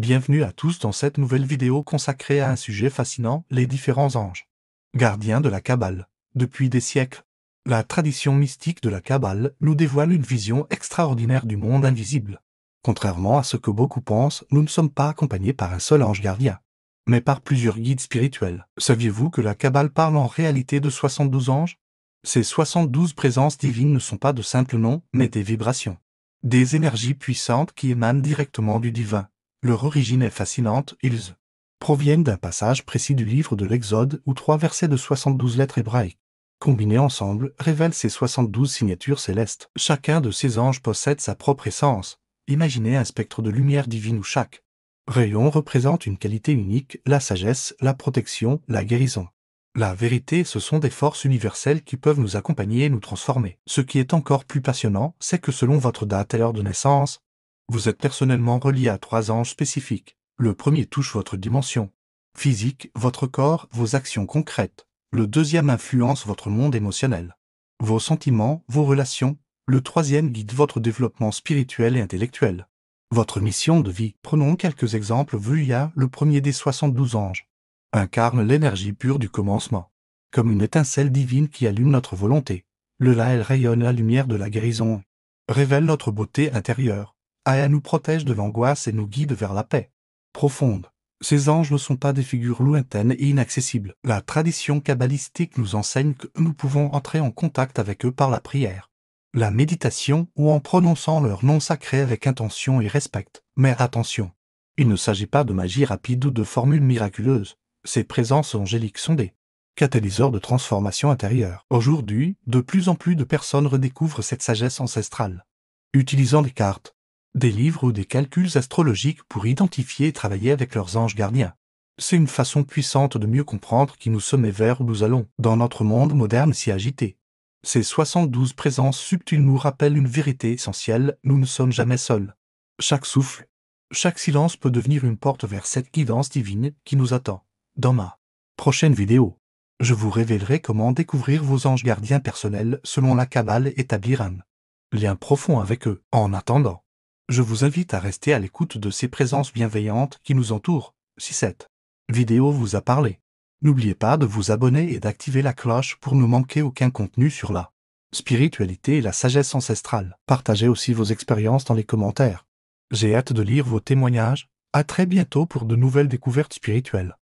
Bienvenue à tous dans cette nouvelle vidéo consacrée à un sujet fascinant, les différents anges. Gardiens de la Kabbale. Depuis des siècles, la tradition mystique de la Kabbale nous dévoile une vision extraordinaire du monde invisible. Contrairement à ce que beaucoup pensent, nous ne sommes pas accompagnés par un seul ange gardien, mais par plusieurs guides spirituels. Saviez-vous que la Kabbale parle en réalité de 72 anges? Ces 72 présences divines ne sont pas de simples noms, mais des vibrations. Des énergies puissantes qui émanent directement du divin. Leur origine est fascinante, ils proviennent d'un passage précis du livre de l'Exode où 3 versets de 72 lettres hébraïques, combinés ensemble, révèlent ces 72 signatures célestes. Chacun de ces anges possède sa propre essence. Imaginez un spectre de lumière divine où chaque rayon représente une qualité unique, la sagesse, la protection, la guérison. La vérité, ce sont des forces universelles qui peuvent nous accompagner et nous transformer. Ce qui est encore plus passionnant, c'est que selon votre date et l'heure de naissance, vous êtes personnellement relié à 3 anges spécifiques. Le premier touche votre dimension physique, votre corps, vos actions concrètes. Le deuxième influence votre monde émotionnel, vos sentiments, vos relations. Le troisième guide votre développement spirituel et intellectuel, votre mission de vie. Prenons quelques exemples. Vuya, le premier des 72 anges, incarne l'énergie pure du commencement. Comme une étincelle divine qui allume notre volonté. Le Laël rayonne la lumière de la guérison, révèle notre beauté intérieure. Aya nous protège de l'angoisse et nous guide vers la paix profonde. Ces anges ne sont pas des figures lointaines et inaccessibles. La tradition kabbalistique nous enseigne que nous pouvons entrer en contact avec eux par la prière, la méditation ou en prononçant leur nom sacré avec intention et respect. Mais attention, il ne s'agit pas de magie rapide ou de formules miraculeuses. Ces présences angéliques sont des catalyseurs de transformation intérieure. Aujourd'hui, de plus en plus de personnes redécouvrent cette sagesse ancestrale, utilisant des cartes, des livres ou des calculs astrologiques pour identifier et travailler avec leurs anges gardiens. C'est une façon puissante de mieux comprendre qui nous sommes et vers où nous allons, dans notre monde moderne si agité. Ces 72 présences subtiles nous rappellent une vérité essentielle, nous ne sommes jamais seuls. Chaque souffle, chaque silence peut devenir une porte vers cette guidance divine qui nous attend. Dans ma prochaine vidéo, je vous révélerai comment découvrir vos anges gardiens personnels selon la Kabbale et établir un lien profond avec eux. En attendant, je vous invite à rester à l'écoute de ces présences bienveillantes qui nous entourent. Si cette vidéo vous a parlé, n'oubliez pas de vous abonner et d'activer la cloche pour ne manquer aucun contenu sur la spiritualité et la sagesse ancestrale. Partagez aussi vos expériences dans les commentaires. J'ai hâte de lire vos témoignages. À très bientôt pour de nouvelles découvertes spirituelles.